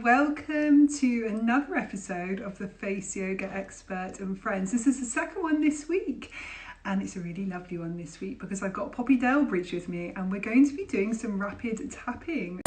Welcome to another episode of the Face Yoga Expert and Friends. This is the second one this week, and it's a really lovely one this week because I've got Poppy Delbridge with me, and we're going to be doing some rapid tapping.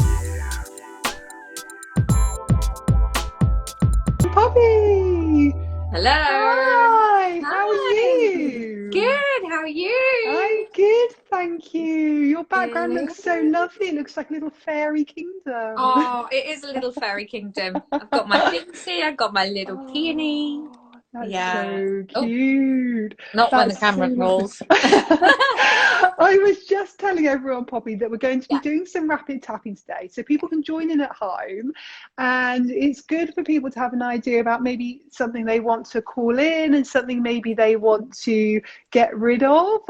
Poppy! Hello. Hi, how are you? Good, how are you? I'm good, thank you. Your background looks so lovely. It looks like a little fairy kingdom. Oh, it is a little fairy kingdom. I've got my things here, I've got my little peony. That's Yeah. so cute. Not when the That's camera so rolls. I was just telling everyone, Poppy, that we're going to be Yeah. doing some rapid tapping today, so people can join in at home, and it's good for people to have an idea about maybe something they want to call in and something maybe they want to get rid of.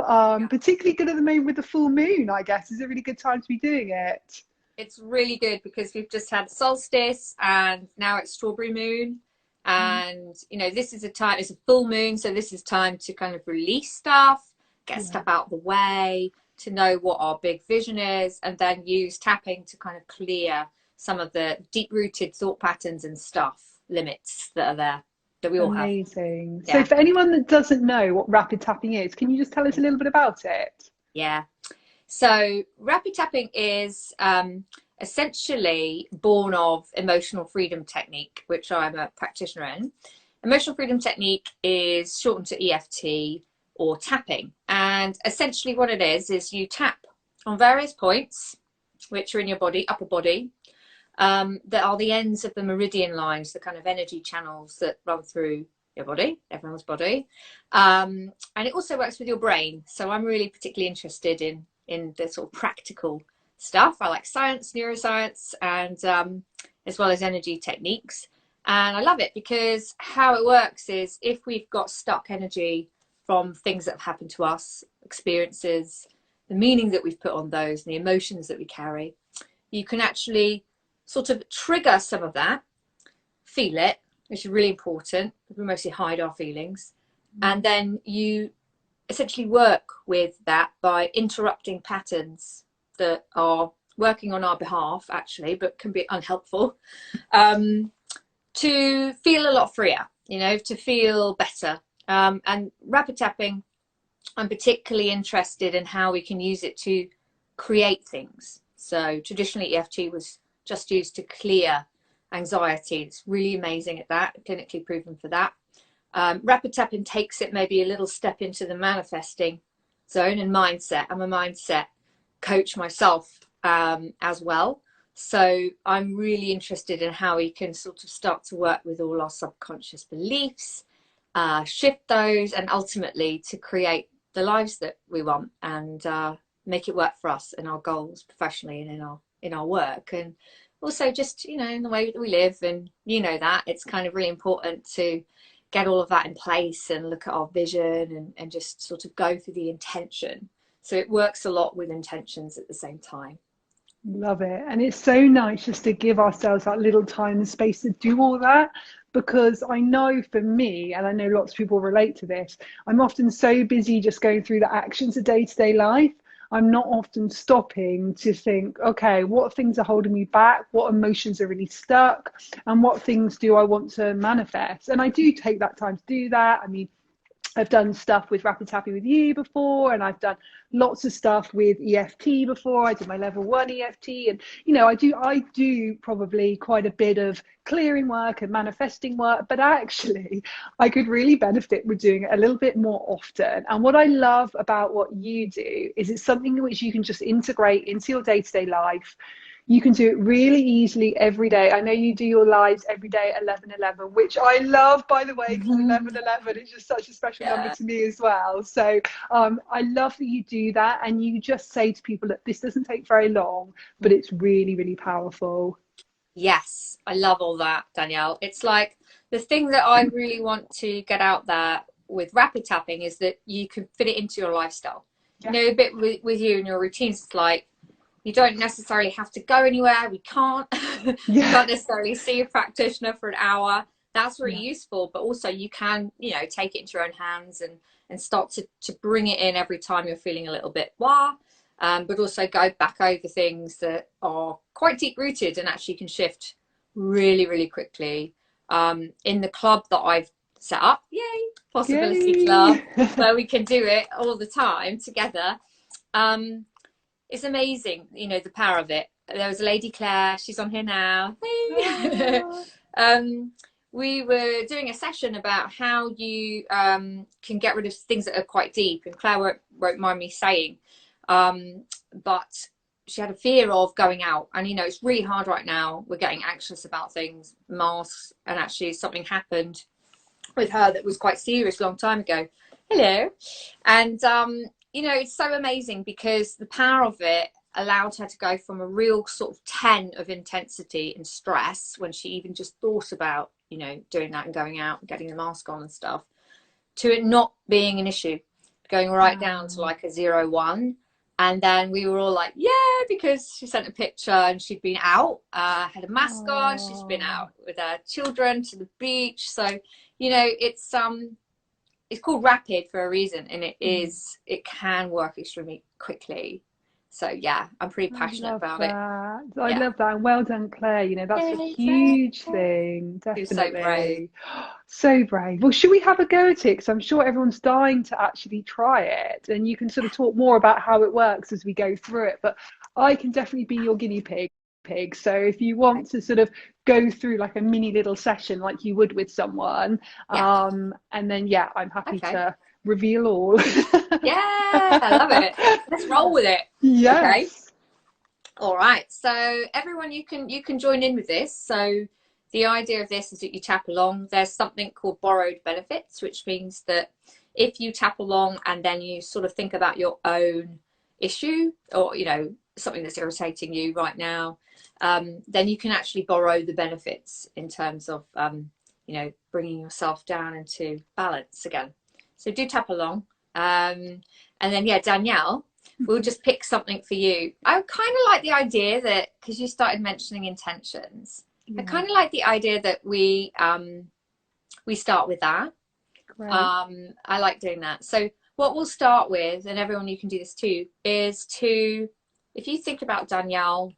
Particularly good at the moment with the full moon, I guess, is a really good time to be doing it. It's really good because we've just had solstice and now it's strawberry moon. And this is a time, it's a full moon, so this is time to kind of release stuff, get stuff out of the way, to know what our big vision is, and then use tapping to kind of clear some of the deep-rooted thought patterns and stuff, limits that are there, that we all have. Amazing. Yeah. So for anyone that doesn't know what rapid tapping is, can you just tell us a little bit about it? Yeah. So rapid tapping is essentially born of emotional freedom technique, which I'm a practitioner in. Emotional freedom technique is shortened to EFT or tapping. And essentially what it is you tap on various points, which are in your body, upper body, that are the ends of the meridian lines, the kind of energy channels that run through your body, everyone's body. And it also works with your brain. So I'm really particularly interested in the sort of practical stuff. I like science, neuroscience, and as well as energy techniques. And I love it because how it works is if we've got stuck energy from things that have happened to us, experiences, the meaning that we've put on those, and the emotions that we carry, you can actually sort of trigger some of that, feel it, which is really important. We mostly hide our feelings. And then you essentially work with that by interrupting patterns that are working on our behalf, actually, but can be unhelpful, to feel a lot freer, to feel better. And rapid tapping, I'm particularly interested in how we can use it to create things. So traditionally EFT was just used to clear anxiety. It's really amazing at that, clinically proven for that. Rapid tapping takes it maybe a little step into the manifesting zone and mindset. I'm a mindset coach myself as well. So I'm really interested in how we can sort of start to work with all our subconscious beliefs, shift those, and ultimately to create the lives that we want and make it work for us and our goals professionally and in our work, and also just in the way that we live. And that it's kind of really important to get all of that in place and look at our vision and just sort of go through the intention. So it works a lot with intentions at the same time. Love it. And it's so nice just to give ourselves that little time and space to do all that, because I know for me, and I know lots of people relate to this, I'm often so busy just going through the actions of day-to-day life. I'm not often stopping to think, okay, what things are holding me back? What emotions are really stuck? And what things do I want to manifest? And I do take that time to do that. I mean, I've done stuff with rapid tapping with you before, and I've done lots of stuff with EFT before. I did my level 1 EFT, and I do probably quite a bit of clearing work and manifesting work, but actually I could really benefit with doing it a little bit more often. And what I love about what you do is it's something which you can just integrate into your day-to-day life. You can do it really easily every day. I know you do your lives every day at 11:11, which I love, by the way, because 11:11 is just such a special number to me as well. So I love that you do that, and you just say to people that this doesn't take very long, but it's really, really powerful. Yes, I love all that, Danielle. It's like the thing that I really want to get out there with rapid tapping is that you can fit it into your lifestyle. Yeah. A bit with you and your routines, it's like you don't necessarily have to go anywhere. We can't. You can't necessarily see a practitioner for an hour. That's really useful, but also you can, take it into your own hands and start to bring it in every time you're feeling a little bit blah. But also go back over things that are quite deep rooted and actually can shift really, really quickly. In the club that I've set up, yay, Possibility Yay. Club, where we can do it all the time together. It's amazing, you know, the power of it. There was a lady, Claire, she's on here now. Hey. We were doing a session about how you can get rid of things that are quite deep, and Claire won't mind me saying, but she had a fear of going out, and you know, it's really hard right now. We're getting anxious about things, masks, and actually something happened with her that was quite serious a long time ago. Hello. And you know, it's so amazing because the power of it allowed her to go from a real sort of 10 of intensity and stress when she even just thought about, you know, doing that and going out and getting the mask on and stuff, to it not being an issue, going right down to like a 0-1. And then we were all like, yeah, because she sent a picture and she'd been out, had a mask on, she's been out with her children to the beach. So, you know, it's called rapid for a reason, and it can work extremely quickly. So yeah, I'm pretty passionate about it. I love that, and well done, Claire. You know, that's a huge thing. Definitely. So brave. So brave. Well, should we have a go at it? Because I'm sure everyone's dying to actually try it, and you can sort of talk more about how it works as we go through it. But I can definitely be your guinea pig. So if you want to sort of go through like a mini little session like you would with someone, and then I'm happy to reveal all. Yeah, I love it. Let's roll with it. Yes. Okay. All right. So everyone, you can join in with this. So the idea of this is that you tap along. There's something called borrowed benefits, which means that if you tap along and then you sort of think about your own issue, or you know, something that's irritating you right now, then you can actually borrow the benefits in terms of you know, bringing yourself down into balance again. So do tap along. And then Danielle, we'll just pick something for you. I kind of like the idea that, because you started mentioning intentions, I kind of like the idea that we start with that. I like doing that. So what we'll start with, and everyone, you can do this too, is to, if you think about, Danielle,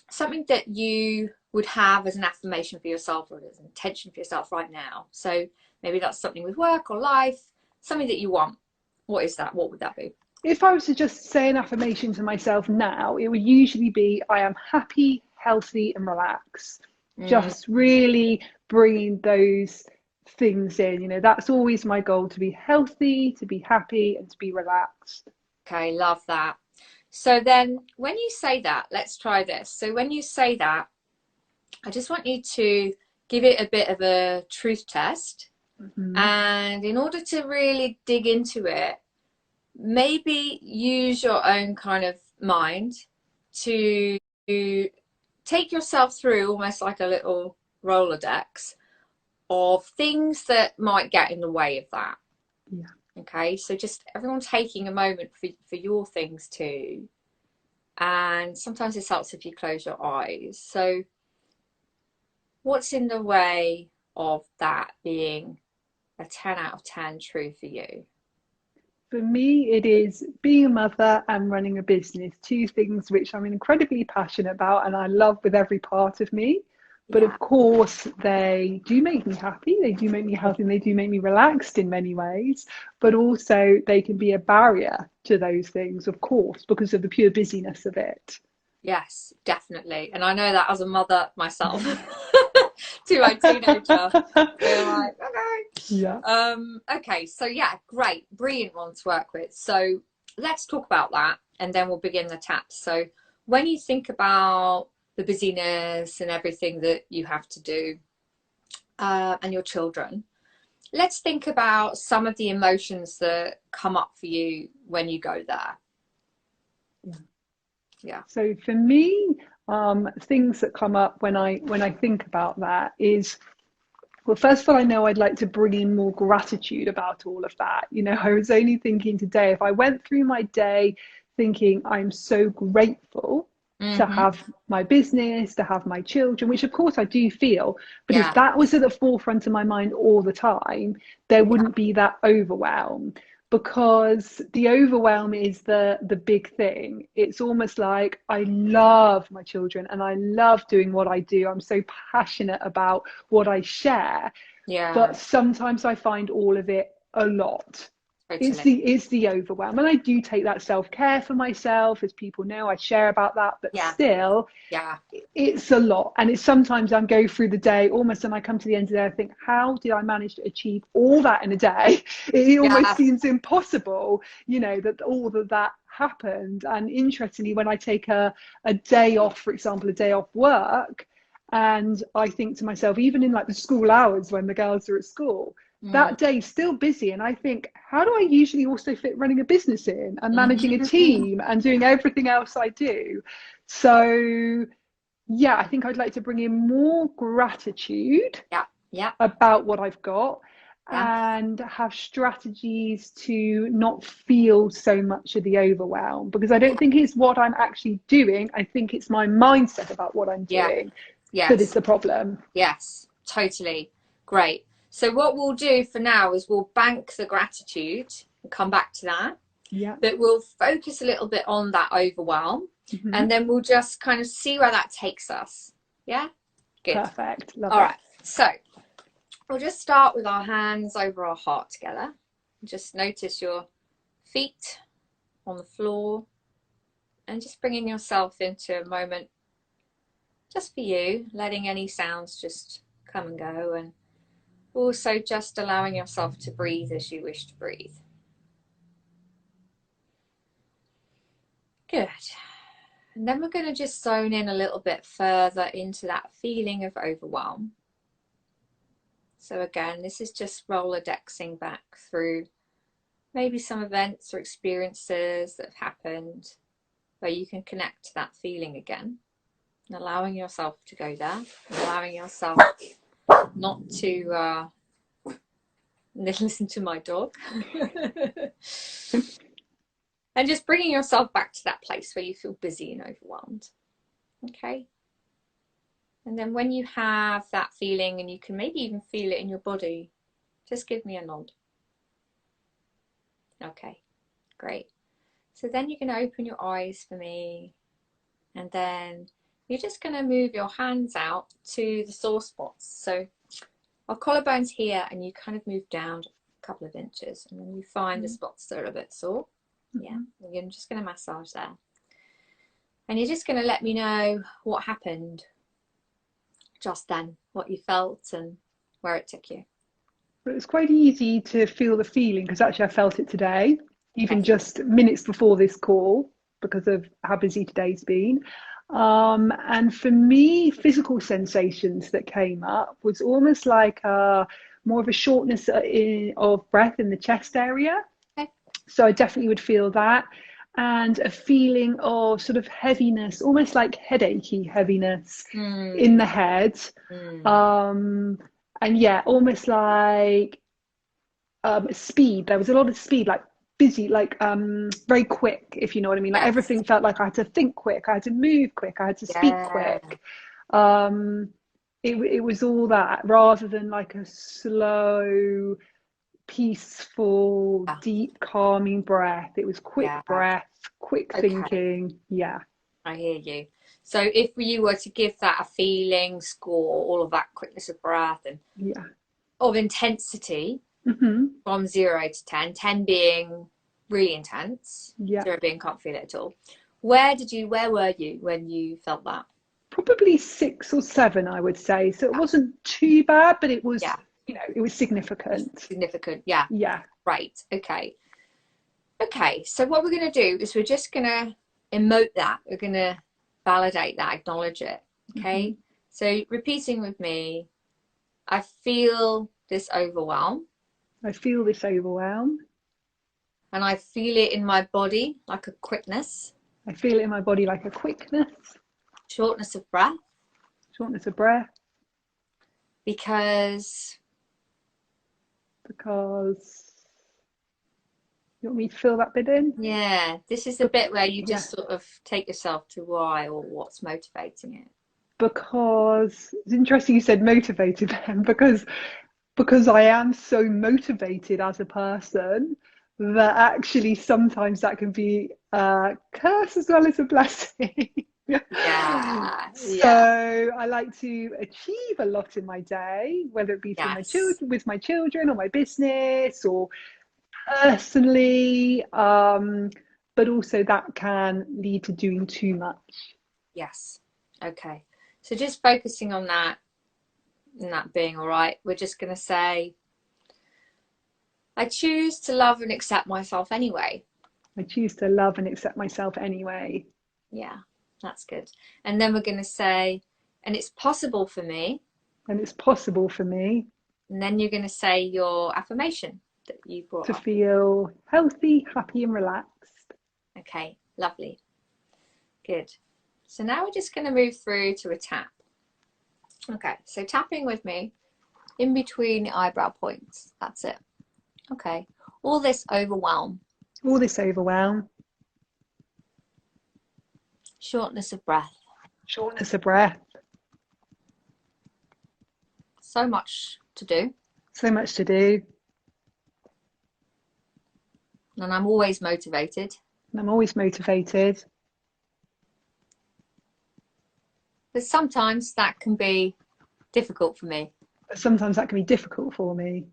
something that you would have as an affirmation for yourself or as an intention for yourself right now. So maybe that's something with work or life, something that you want. What is that? What would that be? If I was to just say an affirmation to myself now, it would usually be, I am happy, healthy, and relaxed. Just really bringing those things in. You know, that's always my goal, to be healthy, to be happy, and to be relaxed. Okay, love that. So then when you say that, let's try this. So when you say that, I just want you to give it a bit of a truth test. And in order to really dig into it, maybe use your own kind of mind to take yourself through almost like a little Rolodex of things that might get in the way of that. Okay, so just everyone taking a moment for your things too. And sometimes this helps if you close your eyes. So what's in the way of that being a 10 out of 10 true for you? For me, it is being a mother and running a business, two things which I'm incredibly passionate about and I love with every part of me. But of course, they do make me happy, they do make me healthy, and they do make me relaxed in many ways. But also they can be a barrier to those things, of course, because of the pure busyness of it. Yes, definitely. And I know that as a mother myself to my teenager. We're like, okay, so great, brilliant one to work with. So let's talk about that, and then we'll begin the taps. So when you think about the busyness and everything that you have to do, and your children, let's think about some of the emotions that come up for you when you go there. So for me, things that come up when I think about that is, well, first of all, I know I'd like to bring in more gratitude about all of that. You know, I was only thinking today, if I went through my day thinking I'm so grateful to have my business, to have my children, which of course I do feel, but if that was at the forefront of my mind all the time, there wouldn't be that overwhelm. because the overwhelm is the big thing. It's almost like I love my children and I love doing what I do. I'm so passionate about what I share, Yeah, but sometimes I find all of it a lot. totally. It's the overwhelm, and I do take that self-care for myself, as people know. I share about that, but Yeah, still, yeah, it's a lot. And it's sometimes I go through the day almost, and I come to the end of the day, I think, how did I manage to achieve all that in a day? It almost yeah, seems impossible, that all of that happened. And interestingly, when I take a day off, for example, a day off work, and I think to myself, even in like the school hours when the girls are at school, mm. that day's still busy, and I think, how do I usually also fit running a business in and managing a Mhm. team and doing everything else I do? So yeah, I think I'd like to bring in more gratitude Yeah, yeah, about what I've got, yeah, and have strategies to not feel so much of the overwhelm, because I don't think it's what I'm actually doing. I think it's my mindset about what I'm yeah, doing that is yes, the problem. yes, totally. Great. So what we'll do for now is we'll bank the gratitude and come back to that, Yeah. but we'll focus a little bit on that overwhelm, Mm-hmm. and then we'll just kind of see where that takes us. Yeah, good. Perfect. Love All it. right, so we'll just start with our hands over our heart together. Just notice your feet on the floor, and just bringing yourself into a moment just for you, letting any sounds just come and go, and also just allowing yourself to breathe as you wish to breathe. Good. And then we're going to just zone in a little bit further into that feeling of overwhelm. So again, this is just Rolodexing back through maybe some events or experiences that have happened where you can connect to that feeling again, and allowing yourself to go there, allowing yourself not to listen to my dog. And just bringing yourself back to that place where you feel busy and overwhelmed. Okay. And then when you have that feeling, and you can maybe even feel it in your body, just give me a nod. Okay, great. So then you're going to open your eyes for me, and then you're just going to move your hands out to the sore spots. So our collarbone's here, and you kind of move down a couple of inches, and then you find the spots that are a bit sore. Yeah, you're just going to massage there. And you're just going to let me know what happened just then, what you felt and where it took you. But it's quite easy to feel the feeling, because actually I felt it today, even Okay. just minutes before this call, because of how busy today's been. And for me, physical sensations that came up was almost like more of a shortness of breath in the chest area. Okay. So I definitely would feel that. And a feeling of sort of heaviness, almost like headachy heaviness in the head. And yeah, almost like speed. There was a lot of speed, like busy, like very quick, if you know what I mean. Like Yes. everything felt like I had to think quick, I had to move quick, I had to speak Yeah. quick. Um, it was all that, rather than like a slow, peaceful, Yeah. deep, calming breath. It was quick Yeah. breath, quick Okay. thinking. Yeah. I hear you. So if you were to give that a feeling score, all of that quickness of breath and Yeah. of intensity Mm-hmm. from 0 to 10, 10 being really intense, Yeah. 0 being can't feel it at all. Where were you when you felt that? Probably 6 or 7, I would say. So it wasn't too bad, but it was, Yeah. it was significant. Significant. Yeah. Yeah. Right. Okay. Okay. So what we're going to do is we're just going to emote that. We're going to validate that, acknowledge it. Okay. Mm-hmm. So repeating with me, I feel this overwhelm, I feel this overwhelm. and I feel it in my body like a quickness, I feel it in my body like a quickness, shortness of breath, shortness of breath, because because you want me to fill that bit in? yeah, this is the bit where you Yeah. just sort of take yourself to why or what's motivating it. Because it's interesting you said motivated then, because I am so motivated as a person, that actually sometimes that can be a curse as well as a blessing. Yeah. So I like to achieve a lot in my day, whether it be through my Yes. children, with my children, or my business, or personally. But also that can lead to doing too much. Yes. Okay. So just focusing on that and that being all right, we're just going to say, I choose to love and accept myself anyway. I choose to love and accept myself anyway. Yeah, that's good. And then we're going to say, and it's possible for me. And it's possible for me. And then you're going to say your affirmation that you brought to up. feel healthy, happy, and relaxed. Okay, lovely. Good. So now we're just going to move through to a tap. Okay, so tapping with me in between the eyebrow points. That's it. Okay, all this overwhelm. All this overwhelm. Shortness of breath. Shortness of breath. So much to do. So much to do. And I'm always motivated. And I'm always motivated. But sometimes that can be difficult for me. But sometimes that can be difficult for me.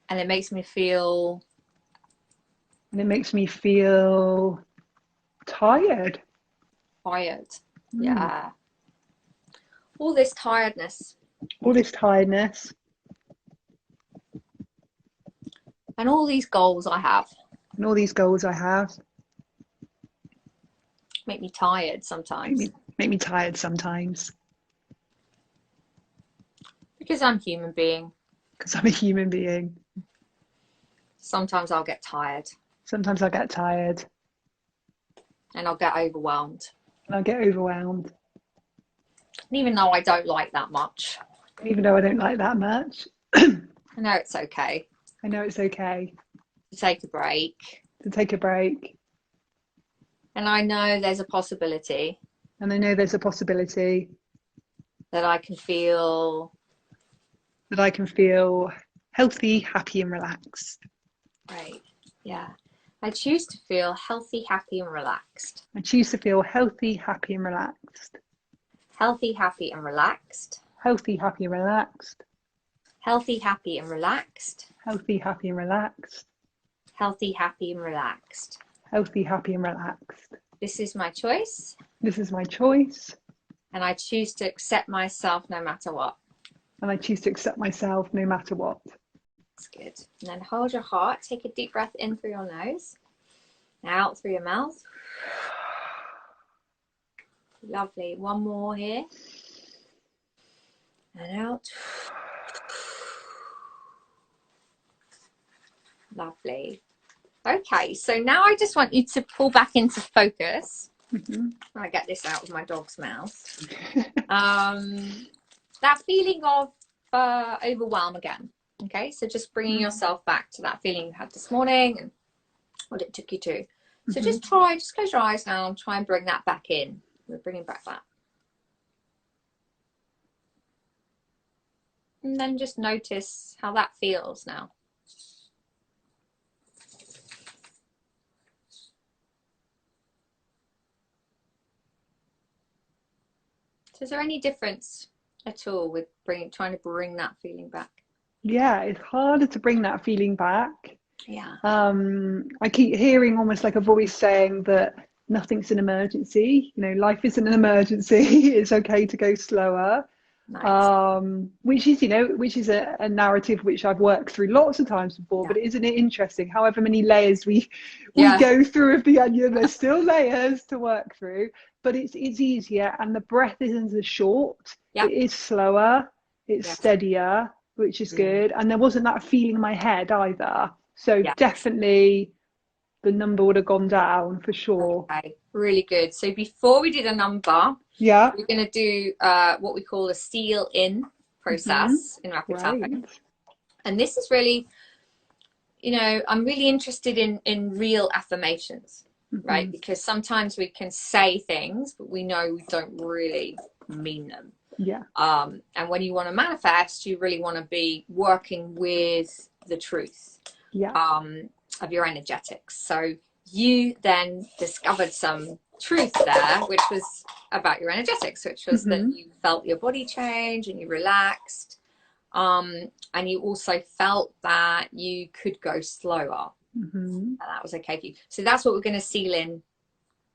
And it makes me feel... And it makes me feel tired. Tired. Yeah. All this tiredness. All this tiredness. And all these goals I have. And all these goals I have. Make me tired sometimes. Make me tired sometimes. Because I'm a human being. Because I'm a human being. Sometimes I'll get tired. Sometimes I get tired. And I'll get overwhelmed. And I'll get overwhelmed. And even though I don't like that much. Even though I don't like that much. I know it's okay. I know it's okay. To take a break. To take a break. And I know there's a possibility. And I know there's a possibility. That I can feel... That I can feel healthy, happy and relaxed. Right. Yeah. I choose to feel healthy, happy and relaxed. I choose to feel healthy, happy and relaxed. Healthy, happy and relaxed. Healthy, happy and relaxed. Healthy, happy and relaxed. Healthy, happy and relaxed. Healthy, happy and relaxed. Healthy, happy and relaxed. This is my choice. This is my choice. And I choose to accept myself no matter what. And I choose to accept myself no matter what. That's good. And then hold your heart. Take a deep breath in through your nose. Out through your mouth. Lovely. One more here. And out. Lovely. Okay, so now I just want you to pull back into focus. I get this out of my dog's mouth. That feeling of overwhelm again. Okay, so just bringing yourself back to that feeling you had this morning and what it took you to. So just close your eyes now and try and bring that back in. We're bringing back that. And then just notice how that feels now. So is there any difference at all with trying to bring that feeling back? Yeah, it's harder to bring that feeling back. Yeah. I keep hearing almost like a voice saying that nothing's an emergency. You know, life isn't an emergency. It's okay to go slower. Nice. Which is, you know, which is a narrative which I've worked through lots of times before. But isn't it interesting? However many layers we go through of the onion, there's still layers to work through. But it's easier, and the breath isn't as short. It is slower. It's steadier, which is good. And there wasn't that feeling in my head either. So definitely the number would have gone down for sure. Okay, really good. So before we do the number, we're going to do what we call a seal in process in rapid tapping. And this is really, you know, I'm really interested in real affirmations, right? Because sometimes we can say things, but we know we don't really mean them. Yeah. And when you want to manifest, you really want to be working with the truth Yeah. Of your energetics. So you then discovered some truth there, which was about your energetics, which was that you felt your body change and you relaxed. And you also felt that you could go slower. And that was okay for you. So that's what we're going to seal in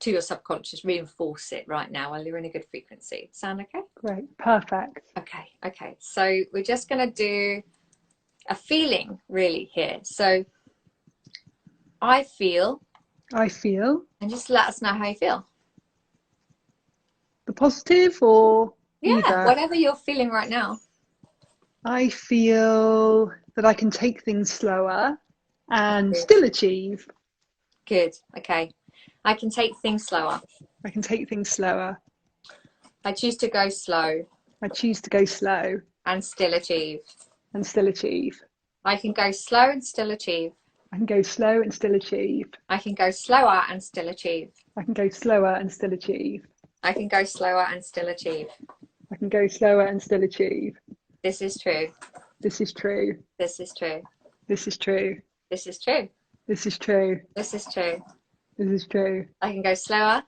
to your subconscious, reinforce it right now while you're in a good frequency. Sound okay? Great. Perfect. Okay. So we're just going to do a feeling really here. So I feel, and just let us know how you feel. The positive or either? Whatever you're feeling right now. I feel that I can take things slower and still achieve. Good. Okay. I can take things slower. I can take things slower. I choose to go slow. I choose to go slow. And still achieve. And still achieve. I can go slow and still achieve. I can go slow and still achieve. I can go slower and still achieve. I can go slower and still achieve. I can go slower and still achieve. I can go slower and still achieve. This is true. This is true. This is true. This is true. This is true. This is true. This is true. This is true. I can go slower.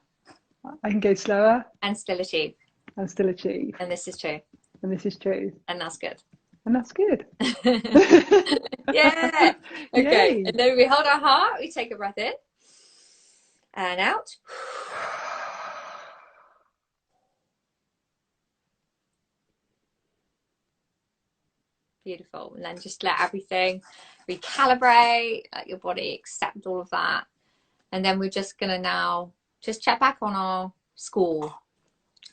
I can go slower. And still achieve. And still achieve. And this is true. And this is true. And that's good. And that's good. Yeah. Okay. Yay. And then we hold our heart. We take a breath in. And out. Beautiful. And then just let everything recalibrate, let your body accept all of that. And then we're just going to now just check back on our score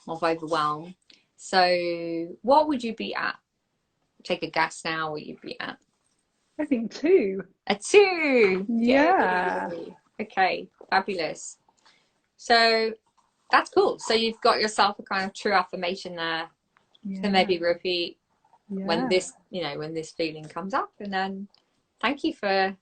of overwhelm. So what would you be at? Take a guess now, what you'd be at. I think 2. A 2. Yeah. Yay. Okay, fabulous. So that's cool. So you've got yourself a kind of true affirmation there. Yeah. So maybe repeat when Yeah. this, when this feeling comes up, and then thank you for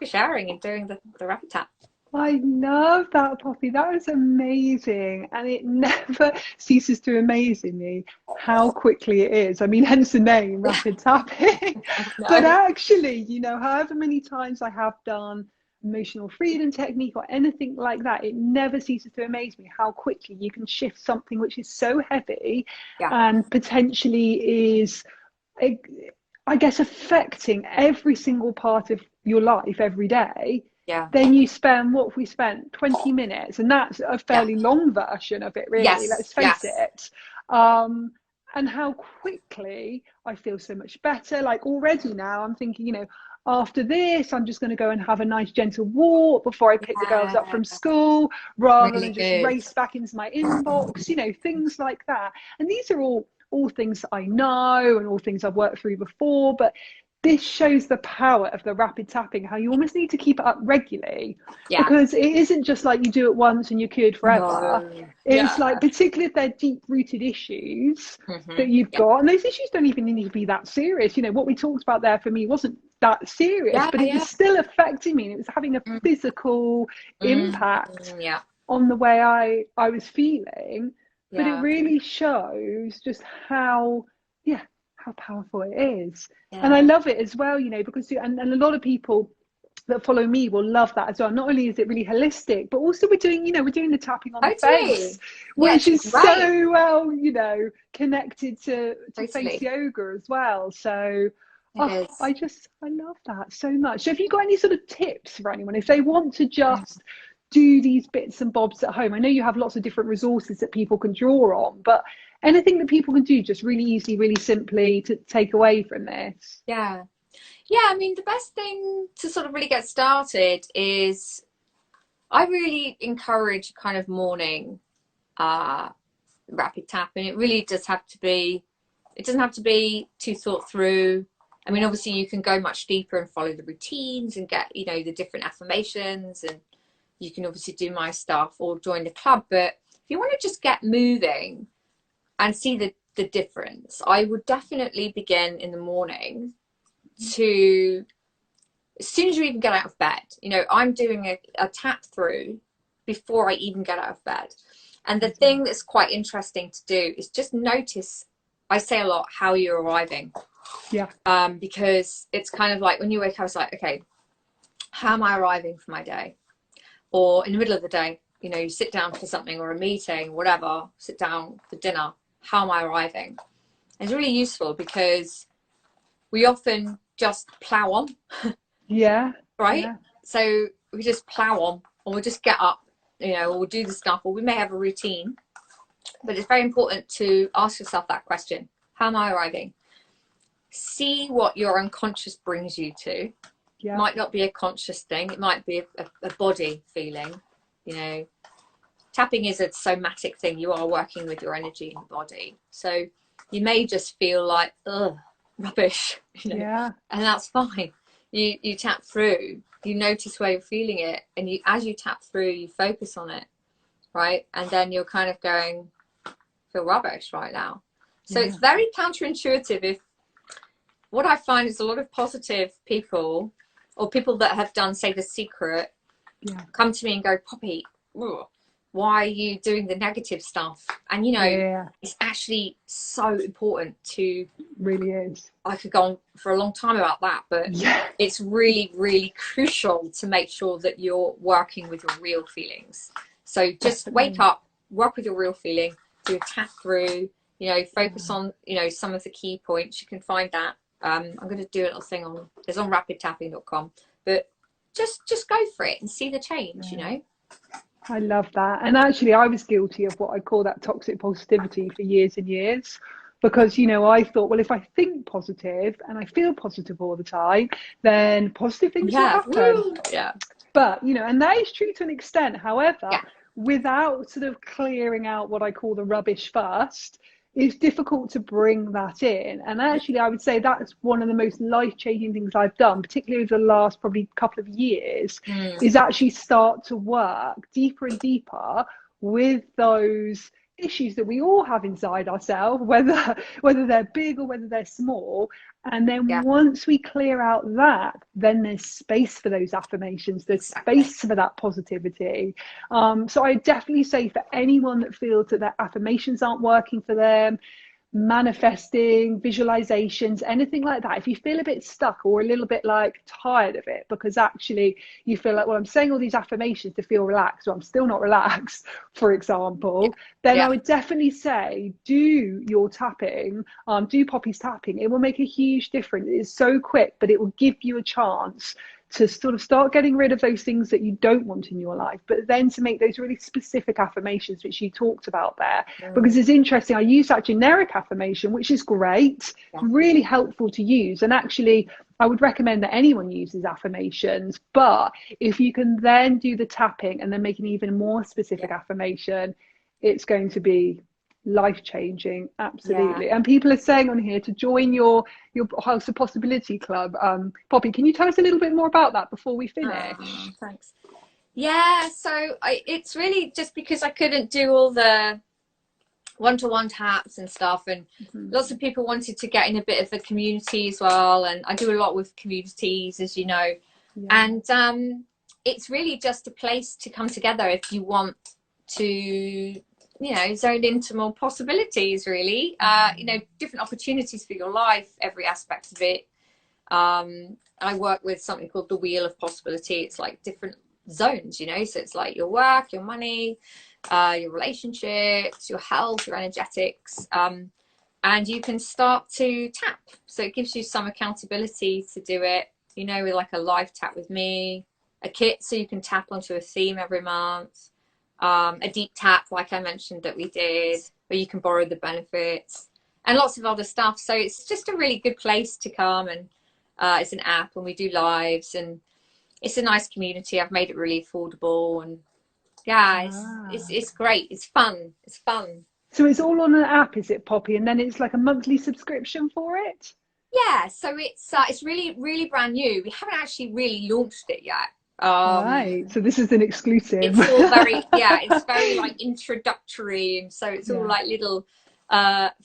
sharing and doing the rapid tap. I love that, Poppy. That was amazing. And it never ceases to amaze me how quickly it is. I mean, hence the name, rapid tapping. But actually, however many times I have done emotional freedom technique or anything like that, it never ceases to amaze me how quickly you can shift something which is so heavy and potentially is, I guess, affecting every single part of your life every day. Yeah. Then you spend, what have we spent? 20 minutes. And that's a fairly long version of it, really. Yes. Let's face it. And how quickly I feel so much better. Like already now I'm thinking, after this, I'm just going to go and have a nice gentle walk before I pick the girls up from school, rather than just race back into my inbox, things like that. And these are all things that I know and all things I've worked through before, but this shows the power of the rapid tapping, how you almost need to keep it up regularly, because it isn't just like you do it once and you're cured forever. It's like, particularly if they're deep rooted issues that you've got, and those issues don't even need to be that serious. What we talked about there for me wasn't that serious, but it was still affecting me, and it was having a physical impact on the way I was feeling. But it really shows just how powerful it is. And I love it as well, because and a lot of people that follow me will love that as well. Not only is it really holistic, but also we're doing the tapping on the face, which is so well, connected to face yoga as well. So I love that so much. So have you got any sort of tips for anyone if they want to just do these bits and bobs at home? I know you have lots of different resources that people can draw on, but anything that people can do just really easily, really simply to take away from this? I mean, the best thing to sort of really get started is I really encourage kind of morning rapid tapping. It really does have to be, it doesn't have to be too thought through. I mean, obviously you can go much deeper and follow the routines and get, the different affirmations, and you can obviously do my stuff or join the club. But if you want to just get moving and see the difference, I would definitely begin in the morning to, as soon as you even get out of bed, I'm doing a tap through before I even get out of bed. And the thing that's quite interesting to do is just notice, I say a lot, how you're arriving. Yeah. Because it's kind of like when you wake up, it's like, okay, how am I arriving for my day? Or in the middle of the day, you know, you sit down for something or a meeting, whatever, sit down for dinner. How am I arriving? It's really useful because we often just plow on. Yeah. Right? Yeah. So we just plow on, or we'll just get up, you know, or we'll do the stuff, or we may have a routine. But it's very important to ask yourself that question. How am I arriving? See what your unconscious brings you to. Yeah. Might not be a conscious thing. It might be a body feeling. You know, tapping is a somatic thing. You are working with your energy in your body. So you may just feel like, ugh, rubbish, you know, Yeah. and that's fine. You tap through, you notice where you're feeling it, and you, as you tap through, you focus on it, right? And then you're kind of going, feel rubbish right now. So it's very counterintuitive. If what I find is a lot of positive people, or people that have done, say, The Secret, come to me and go, Poppy, why are you doing the negative stuff? And you know, it's actually so important to, really is. I could go on for a long time about that, but it's really, really crucial to make sure that you're working with your real feelings. So just wake up, work with your real feeling, do a tap through, you know, focus on, you know, some of the key points. You can find that. I'm going to do a little thing on, it's on rapidtapping.com, but just go for it and see the change, you know. I love that. And actually, I was guilty of what I call that toxic positivity for years and years. Because, you know, I thought, well, if I think positive and I feel positive all the time, then positive things will happen. Yeah. But, you know, and that is true to an extent. However, without sort of clearing out what I call the rubbish first, it's difficult to bring that in. And actually, I would say that's one of the most life-changing things I've done, particularly over the last probably couple of years, is actually start to work deeper and deeper with those issues that we all have inside ourselves, whether they're big or whether they're small. And then once we clear out that, then there's space for those affirmations, there's space for that positivity. So I definitely say for anyone that feels that their affirmations aren't working for them, manifesting, visualizations, anything like that, if you feel a bit stuck or a little bit like tired of it because actually you feel like, well, I'm saying all these affirmations to feel relaxed, or I'm still not relaxed, for example, then I would definitely say do your tapping, do Poppy's tapping. It will make a huge difference. It's so quick, but it will give you a chance to sort of start getting rid of those things that you don't want in your life, but then to make those really specific affirmations which you talked about there. Because it's interesting, I use that generic affirmation, which is great, really helpful to use, and actually I would recommend that anyone uses affirmations, but if you can then do the tapping and then make an even more specific affirmation, it's going to be life-changing. Absolutely. And people are saying on here to join your House of Possibility Club. Poppy, can you tell us a little bit more about that before we finish? Thanks. Yeah, so it's really just because I couldn't do all the one-to-one taps and stuff, and lots of people wanted to get in a bit of the community as well, and I do a lot with communities, as you know, and it's really just a place to come together if you want to, you know, zone into more possibilities, really, you know, different opportunities for your life, every aspect of it. I work with something called the Wheel of Possibility. It's like different zones, you know, so it's like your work, your money, your relationships, your health, your energetics, and you can start to tap. So it gives you some accountability to do it, you know, with like a live tap with me, a kit so you can tap onto a theme every month, a deep tap like I mentioned that we did, where you can borrow the benefits, and lots of other stuff. So it's just a really good place to come, and it's an app, and we do lives, and it's a nice community. I've made it really affordable, and it's great. It's fun. So it's all on an app, is it, Poppy? And then it's like a monthly subscription for it? Yeah, so it's really brand new. We haven't actually really launched it yet. Right, so this is an exclusive. It's all very it's very like introductory, and so it's all like little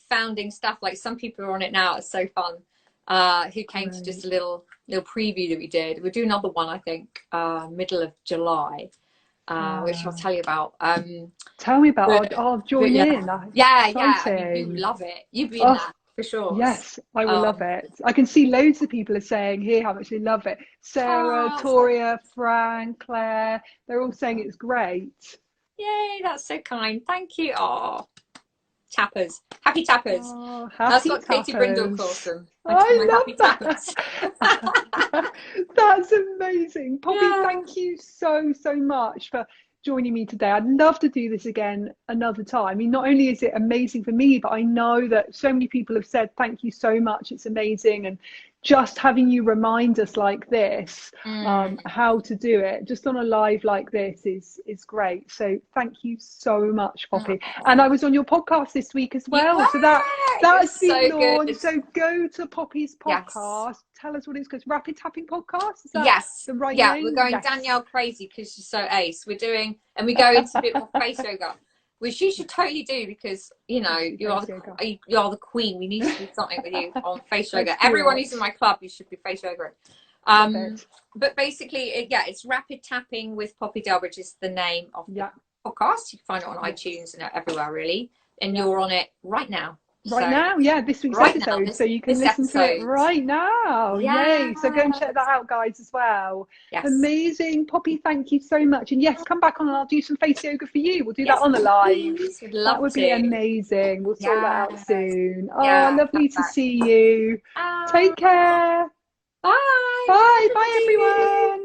founding stuff. Like some people are on it now. It's so fun. Who came to just a little preview that we did. We'll do another one, I think, middle of July, which I'll tell you about. Tell me about it. I'll join in. Yeah, you love it. You'd be in that. for sure. Yes, I will love it. I can see loads of people are saying here how much they love it. Sarah, Toria, Fran, Claire, they're all saying it's great. Yay, that's so kind. Thank you. Oh, tappers. Happy tappers. Oh, That's happy what Katie Brindle calls them. I Happy love tappers. that. That's amazing. Poppy, thank you so much for joining me today. I'd love to do this again another time. I mean, not only is it amazing for me, but I know that so many people have said thank you so much. It's amazing. And just having you remind us like this, how to do it just on a live like this is great. So thank you so much, Poppy. And I was on your podcast this week as well. So that's been launched. So go to Poppy's podcast. Yes. Tell us what it's called. Rapid Tapping Podcast. Is that the right name? We're going Danielle crazy because she's so ace. We're doing, and we go into a bit more face yoga, which you should totally do because you are the queen. We need to do something with you on face yoga. Everyone who's in my club, you should be face yoga. But basically, it's Rapid Tapping with Poppy Delbridge is the name of the podcast. You can find it on iTunes and everywhere really, and you're on it right now. This week's episode, so you can listen to it right now. Yay. So go and check that out, guys, as well. Amazing. Poppy, thank you so much. And yes, come back on and I'll do some face yoga for you. We'll do that on the live. That would be amazing. We'll sort that out soon. Lovely to see you. Take care. Bye. Bye everyone.